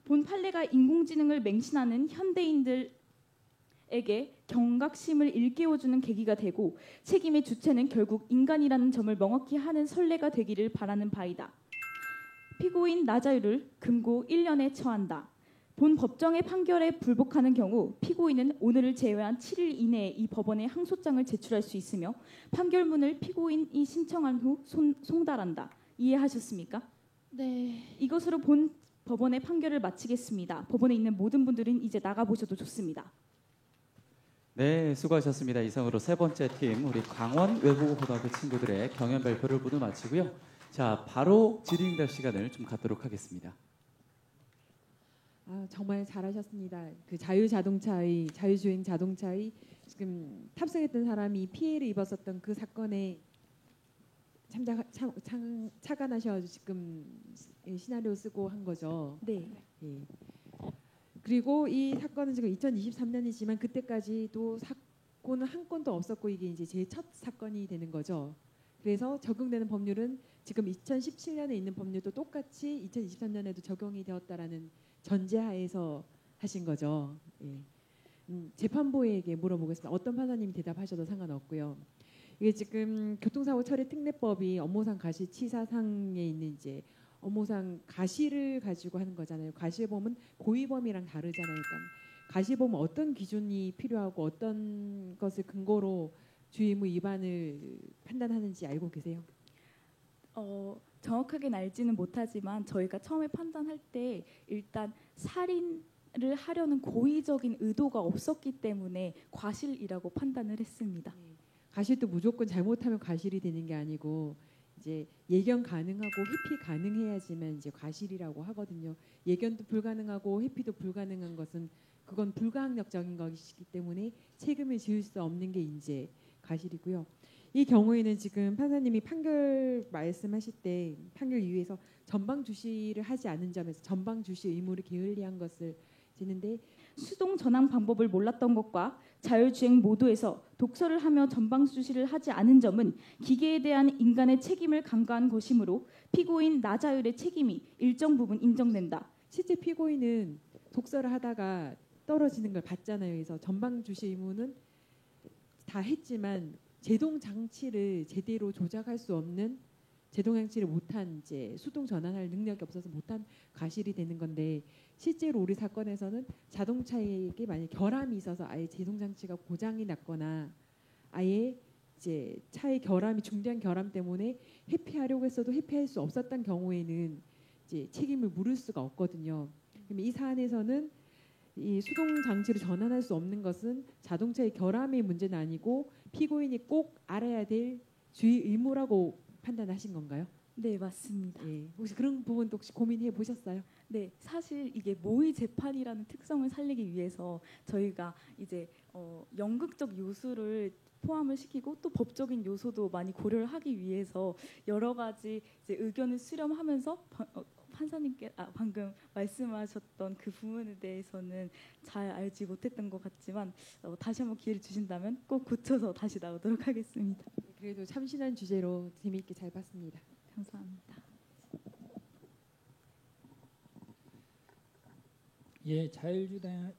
본 판례가 인공지능을 맹신하는 현대인들에게 경각심을 일깨워주는 계기가 되고 책임의 주체는 결국 인간이라는 점을 명확히 하는 선례가 되기를 바라는 바이다. 피고인 나자율을 금고 1년에 처한다. 본 법정의 판결에 불복하는 경우 피고인은 오늘을 제외한 7일 이내에 이 법원에 항소장을 제출할 수 있으며 판결문을 피고인이 신청한 후 송달한다. 이해하셨습니까? 네. 이것으로 본 법원의 판결을 마치겠습니다. 법원에 있는 모든 분들은 이제 나가보셔도 좋습니다. 네, 수고하셨습니다. 이상으로 세 번째 팀 우리 강원 외국어고등학교 친구들의 경연 발표를 모두 마치고요. 자, 바로 질의응답 시간을 좀 갖도록 하겠습니다. 정말 잘하셨습니다. 그 자율주행 자동차의 지금 탑승했던 사람이 피해를 입었었던 그 사건의 착안하셔가지고 지금 시나리오 쓰고 한 거죠. 네. 예. 그리고 이 사건은 지금 2023년이지만 그때까지도 사건은 한 건도 없었고 이게 이제 제 첫 사건이 되는 거죠. 그래서 적용되는 법률은 지금 2017년에 있는 법률도 똑같이 2023년에도 적용이 되었다라는 전제하에서 하신 거죠. 예. 재판부에게 물어보겠습니다. 어떤 판사님이 대답하셔도 상관없고요. 이게 지금 교통사고 처리 특례법이 업무상 과실치사상에 있는 이제 업무상 과실을 가지고 하는 거잖아요. 과실범은 고의범이랑 다르잖아요. 그러니까 과실범은 어떤 기준이 필요하고 어떤 것을 근거로 주의무 위반을 판단하는지 알고 계세요? 정확하게는 알지는 못하지만 저희가 처음에 판단할 때 일단 살인을 하려는 고의적인 의도가 없었기 때문에 과실이라고 판단을 했습니다. 과실도 무조건 잘못하면 과실이 되는 게 아니고 이제 예견 가능하고 회피 가능해야지만 이제 과실이라고 하거든요. 예견도 불가능하고 회피도 불가능한 것은 그건 불가항력적인 것이기 때문에 책임을 지을 수 없는 게 이제 과실이고요. 이 경우에는 지금 판사님이 판결 말씀하실 때 판결 이유에서 전방 주시를 하지 않은 점에서 전방 주시 의무를 게을리한 것을 지는데 수동 전환 방법을 몰랐던 것과 자율주행 모드에서 독서를 하며 전방 주시를 하지 않은 점은 기계에 대한 인간의 책임을 간과한 것이므로 피고인 나자율의 책임이 일정 부분 인정된다. 실제 피고인은 독서를 하다가 떨어지는 걸 봤잖아요. 그래서 전방 주시 의무는 다 했지만 제동 장치를 제대로 조작할 수 없는 제동 장치를 못한 이제 수동 전환할 능력이 없어서 못한 과실이 되는 건데 실제로 우리 사건에서는 자동차에게 만약 결함이 있어서 아예 제동 장치가 고장이 났거나 아예 이제 차의 결함이 중대한 결함 때문에 회피하려고 했어도 회피할 수 없었던 경우에는 이제 책임을 물을 수가 없거든요. 그러면 이 사안에서는 이 수동 장치로 전환할 수 없는 것은 자동차의 결함의 문제는 아니고 피고인이 꼭 알아야 될 주의 의무라고 판단하신 건가요? 네, 맞습니다. 예, 혹시 그런 부분도 혹시 고민해 보셨어요? 네, 사실 이게 모의 재판이라는 특성을 살리기 위해서 저희가 이제 연극적 요소를 포함을 시키고 또 법적인 요소도 많이 고려를 하기 위해서 여러 가지 이제 의견을 수렴하면서 판사님께 방금 말씀하셨던 그 부분에 대해서는 잘 알지 못했던 것 같지만 다시 한번 기회를 주신다면 꼭 고쳐서 다시 나오도록 하겠습니다. 그래도 참신한 주제로 재미있게 잘 봤습니다. 감사합니다. 예,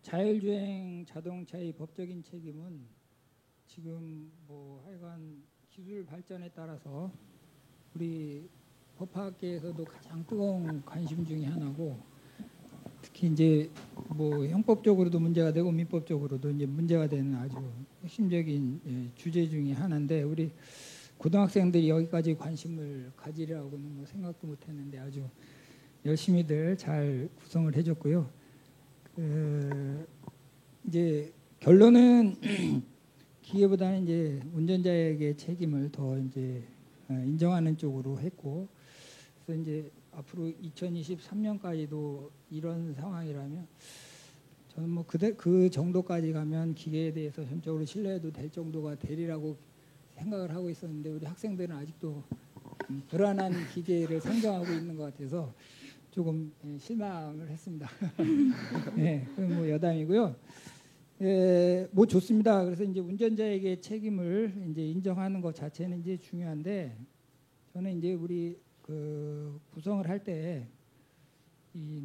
자율주행 자동차의 법적인 책임은 지금 뭐 하여간 기술 발전에 따라서 우리 법학계에서도 가장 뜨거운 관심 중에 하나고 특히 이제 뭐 형법적으로도 문제가 되고 민법적으로도 이제 문제가 되는 아주 핵심적인 주제 중에 하나인데 우리 고등학생들이 여기까지 관심을 가지려고는 뭐 생각도 못했는데 아주 열심히들 잘 구성을 해줬고요. 이제 결론은 기계보다는 이제 운전자에게 책임을 더 이제 인정하는 쪽으로 했고, 그래서 이제 앞으로 2023년까지도 이런 상황이라면 저는 뭐 그 정도까지 가면 기계에 대해서 전적으로 신뢰해도 될 정도가 되리라고 생각을 하고 있었는데 우리 학생들은 아직도 불안한 기계를 상정하고 있는 것 같아서 조금 실망을 했습니다. 네, 그건 뭐 여담이고요. 뭐 좋습니다. 그래서 이제 운전자에게 책임을 이제 인정하는 것 자체는 이제 중요한데 저는 이제 우리 그 구성을 할 때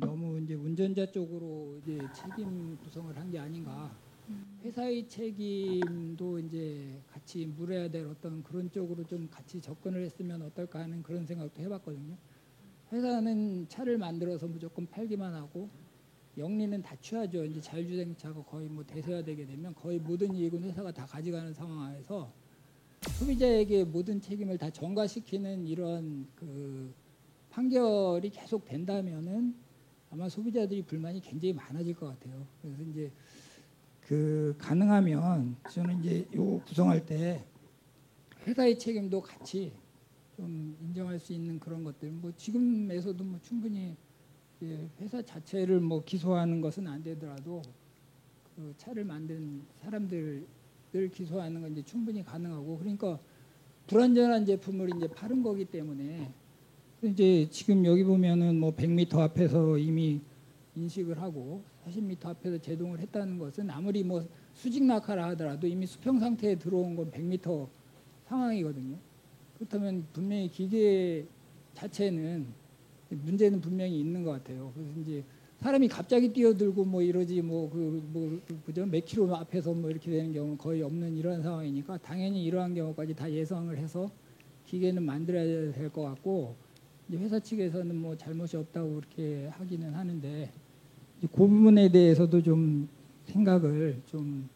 너무 이제 운전자 쪽으로 이제 책임 구성을 한 게 아닌가. 회사의 책임도 이제 같이 물어야 될 어떤 그런 쪽으로 좀 같이 접근을 했으면 어떨까 하는 그런 생각도 해봤거든요. 회사는 차를 만들어서 무조건 팔기만 하고 영리는 다 취하죠. 이제 자율주행차가 거의 뭐 대세화되게 되면 거의 모든 이익은 회사가 다 가져가는 상황에서 소비자에게 모든 책임을 다 전가시키는 이런 그 판결이 계속 된다면은 아마 소비자들이 불만이 굉장히 많아질 것 같아요. 그래서 이제 그 가능하면 저는 이제 요 구성할 때 회사의 책임도 같이 좀 인정할 수 있는 그런 것들 뭐 지금에서도 뭐 충분히 회사 자체를 뭐 기소하는 것은 안 되더라도 그 차를 만든 사람들을 기소하는 건 이제 충분히 가능하고 그러니까 불안전한 제품을 이제 파는 거기 때문에 이제 지금 여기 보면은 뭐 100m 앞에서 이미 인식을 하고 40m 앞에서 제동을 했다는 것은 아무리 뭐 수직 낙하라 하더라도 이미 수평 상태에 들어온 건 100m 상황이거든요. 그렇다면 분명히 기계 자체는 문제는 분명히 있는 것 같아요. 그래서 이제 사람이 갑자기 뛰어들고 뭐 이러지 그죠? 몇 킬로 앞에서 뭐 이렇게 되는 경우는 거의 없는 이런 상황이니까 당연히 이러한 경우까지 다 예상을 해서 기계는 만들어야 될 것 같고 이제 회사 측에서는 뭐 잘못이 없다고 그렇게 하기는 하는데 그 부분에 대해서도 좀 생각을 좀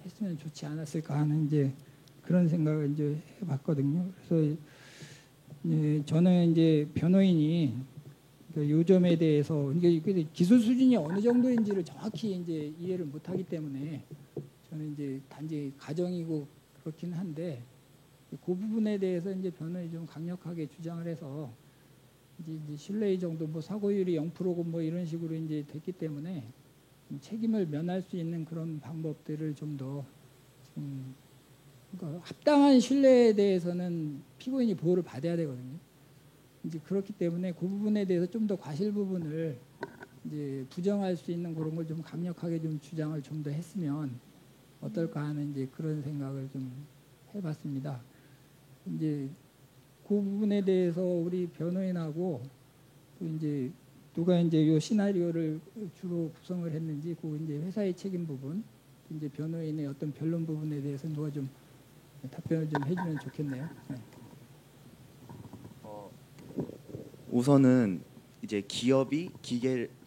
했으면 좋지 않았을까 하는 이제 그런 생각을 이제 해봤거든요. 그래서 저는 이제 변호인이 요 점에 대해서 이게 기술 수준이 어느 정도인지를 정확히 이제 이해를 못하기 때문에 저는 이제 단지 가정이고 그렇긴 한데 그 부분에 대해서 이제 변호인이 좀 강력하게 주장을 해서 이제 신뢰의 정도 뭐 사고율이 0%고 뭐 이런 식으로 이제 됐기 때문에 책임을 면할 수 있는 그런 방법들을 좀 더 그러니까 합당한 신뢰에 대해서는 피고인이 보호를 받아야 되거든요. 이제 그렇기 때문에 그 부분에 대해서 좀 더 과실 부분을 이제 부정할 수 있는 그런 걸 좀 강력하게 좀 주장을 좀 더 했으면 어떨까 하는 이제 그런 생각을 좀 해봤습니다. 이제 그 부분에 대해서 우리 변호인하고 또 이제 누가 이제 요 시나리오를 주로 구성을 했는지 그 이제 회사의 책임 부분, 이제 변호인의 어떤 변론 부분에 대해서 누가 좀 답변을 좀 해주면 좋겠네요. 네. 우선은 이제 기업이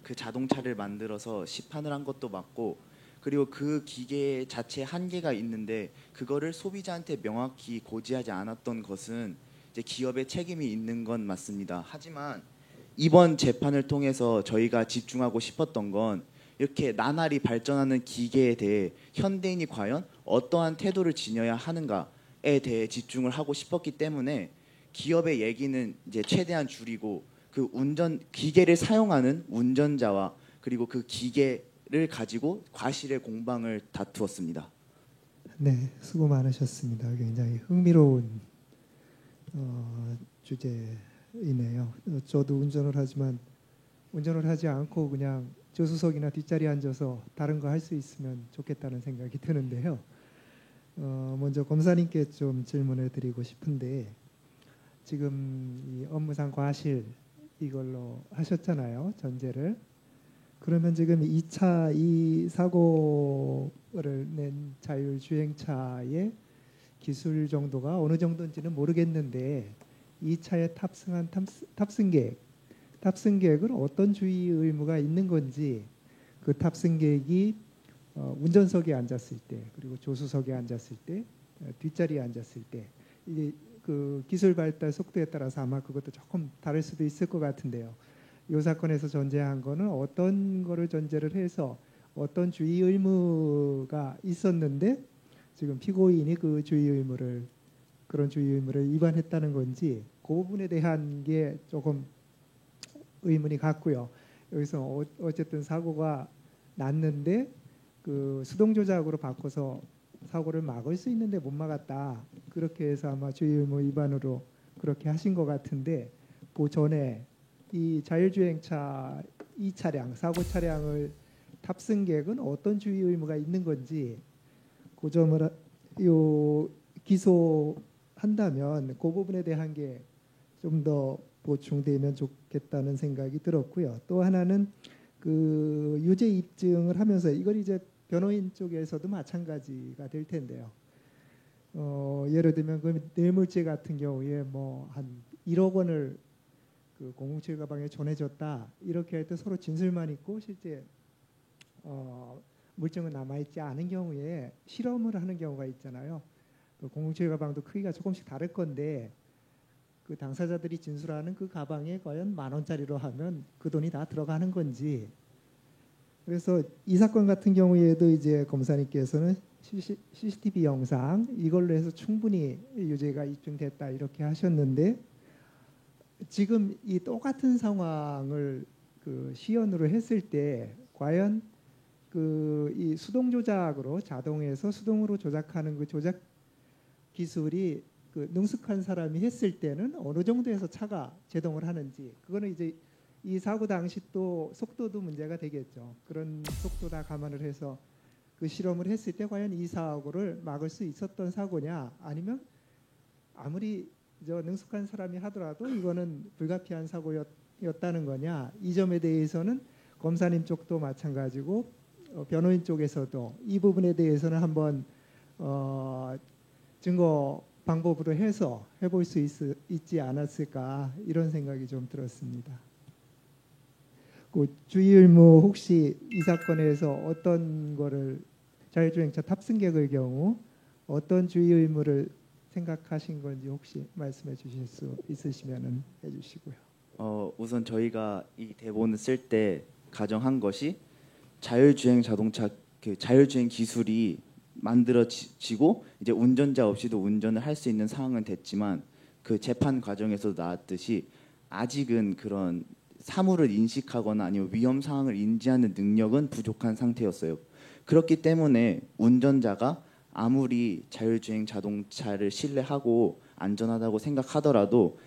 그 자동차를 만들어서 시판을 한 것도 맞고 그리고 그 기계 자체 한계가 있는데 그거를 소비자한테 명확히 고지하지 않았던 것은 이제 기업의 책임이 있는 건 맞습니다. 하지만 이번 재판을 통해서 저희가 집중하고 싶었던 건 이렇게 나날이 발전하는 기계에 대해 현대인이 과연 어떠한 태도를 지녀야 하는가에 대해 집중을 하고 싶었기 때문에 기업의 얘기는 이제 최대한 줄이고 그 기계를 사용하는 운전자와 그리고 그 기계를 가지고 과실의 공방을 다투었습니다. 네, 수고 많으셨습니다. 굉장히 흥미로운 주제이네요. 저도 운전을 하지만 운전을 하지 않고 그냥 조수석이나 뒷자리에 앉아서 다른 거 할 수 있으면 좋겠다는 생각이 드는데요. 먼저 검사님께 좀 질문을 드리고 싶은데 지금 이 업무상 과실 이걸로 하셨잖아요. 전제를. 그러면 지금 2차 이 사고를 낸 자율주행차의 기술 정도가 어느 정도인지는 모르겠는데 2차에 탑승한 탑승객은 어떤 주의 의무가 있는 건지 그 탑승객이 운전석에 앉았을 때 그리고 조수석에 앉았을 때 뒷자리에 앉았을 때 이게 그 기술 발달 속도에 따라서 아마 그것도 조금 다를 수도 있을 것 같은데요. 이 사건에서 전제한 거는 어떤 거를 전제를 해서 어떤 주의 의무가 있었는데 지금 피고인이 그 그런 주의 의무를 위반했다는 건지 그 부분에 대한 게 조금 의문이 갔고요. 여기서 어쨌든 사고가 났는데 그 수동 조작으로 바꿔서 사고를 막을 수 있는데 못 막았다. 그렇게 해서 아마 주의 의무 위반으로 그렇게 하신 것 같은데 그 전에 이 자율주행차 이 차량 사고 차량을 탑승객은 어떤 주의 의무가 있는 건지 그 점을 기소한다면 그 부분에 대한 게 좀 더 보충되면 좋겠다는 생각이 들었고요. 또 하나는 그 유죄 입증을 하면서 이걸 이제 변호인 쪽에서도 마찬가지가 될 텐데요. 예를 들면 그 뇌물죄 같은 경우에 뭐 한 1억 원을 그 007 가방에 전해줬다 이렇게 할 때 서로 진술만 있고 실제 물증은 남아있지 않은 경우에 실험을 하는 경우가 있잖아요. 그 007 가방도 크기가 조금씩 다를 건데 그 당사자들이 진술하는 그 가방에 과연 10,000원짜리로 하면 그 돈이 다 들어가는 건지. 그래서 이 사건 같은 경우에도 이제 검사님께서는 CCTV 영상 이걸로 해서 충분히 유죄가 입증됐다 이렇게 하셨는데 지금 이 똑같은 상황을 그 시연으로 했을 때 과연 그 이 수동 조작으로 자동에서 수동으로 조작하는 그 조작 기술이 그 능숙한 사람이 했을 때는 어느 정도에서 차가 제동을 하는지, 그거는 이제 이 사고 당시 또 속도도 문제가 되겠죠. 그런 속도 다 감안을 해서 그 실험을 했을 때 과연 이 사고를 막을 수 있었던 사고냐, 아니면 아무리 능숙한 사람이 하더라도 이거는 불가피한 사고였다는 거냐, 이 점에 대해서는 검사님 쪽도 마찬가지고 변호인 쪽에서도 이 부분에 대해서는 한번 증거 방법으로 해서 해볼 수 있지 않았을까, 이런 생각이 좀 들었습니다. 그 주의 의무 혹시 이 사건에서 어떤 거를, 자율주행차 탑승객의 경우 어떤 주의 의무를 생각하신 건지 혹시 말씀해 주실 수 있으시면 해주시고요. 우선 저희가 이 대본을 쓸 때 가정한 것이 자율주행 자동차, 그 자율주행 기술이 만들어지고 이제 운전자 없이도 운전을 할 수 있는 상황은 됐지만, 그 재판 과정에서도 나왔듯이 아직은 그런 사물을 인식하거나 아니면 위험 상황을 인지하는 능력은 부족한 상태였어요. 그렇기 때문에 운전자가 아무리 자율주행 자동차를 신뢰하고 안전하다고 생각하더라도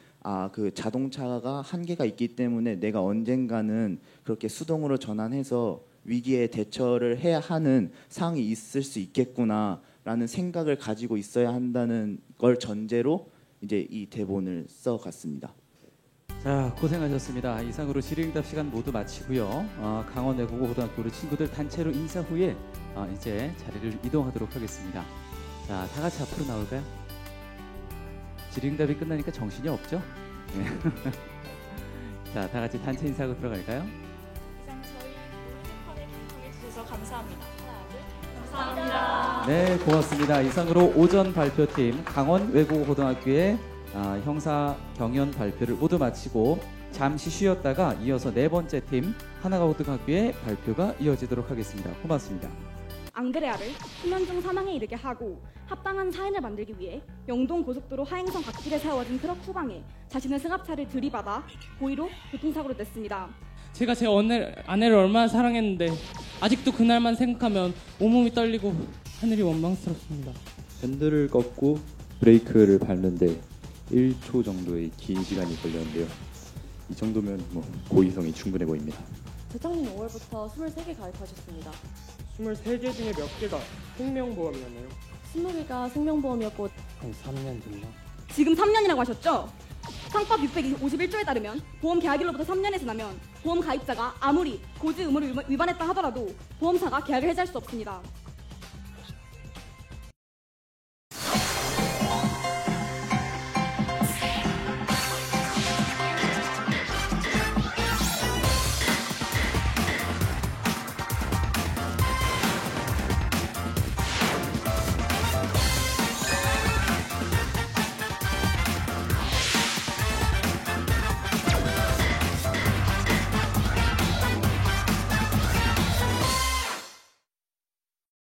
그 자동차가 한계가 있기 때문에 내가 언젠가는 그렇게 수동으로 전환해서 위기에 대처를 해야 하는 상황이 있을 수 있겠구나라는 생각을 가지고 있어야 한다는 걸 전제로 이제 이 대본을 써갔습니다. 자, 고생하셨습니다. 이상으로 질의응답 시간 모두 마치고요. 강원 외국어고등학교 친구들 단체로 인사 후에 이제 자리를 이동하도록 하겠습니다. 자, 다 같이 앞으로 나올까요? 질의응답이 끝나니까 정신이 없죠? 네. 자, 다 같이 단체 인사하고 들어갈까요? 이상 저희 모의재판에 경청해 주셔서 감사합니다. 하나, 둘, 감사합니다. 네, 고맙습니다. 이상으로 오전 발표팀 강원 외국어고등학교의 형사 경연 발표를 모두 마치고 잠시 쉬었다가 이어서 네 번째 팀 하나고등학교의 발표가 이어지도록 하겠습니다. 고맙습니다. 앙드레아를 수면 중 사망에 이르게 하고 합당한 사인을 만들기 위해 영동 고속도로 하행선 갓길에 세워진 트럭 후방에 자신의 승합차를 들이받아 고의로 교통사고를 냈습니다. 제가 제 아내를 얼마나 사랑했는데 아직도 그날만 생각하면 온몸이 떨리고 하늘이 원망스럽습니다. 핸들을 꺾고 브레이크를 밟는데 1초 정도의 긴 시간이 걸렸는데요. 이 정도면 고의성이 충분해 보입니다. 재작년 5월부터 23개 가입하셨습니다. 23개 중에 몇 개가 생명보험이었나요? 20개가 생명보험이었고 한 3년 됐나? 지금 3년이라고 하셨죠? 상법 651조에 따르면 보험 계약일로부터 3년이 지나면 보험 가입자가 아무리 고지 의무를 위반했다 하더라도 보험사가 계약을 해지할 수 없습니다.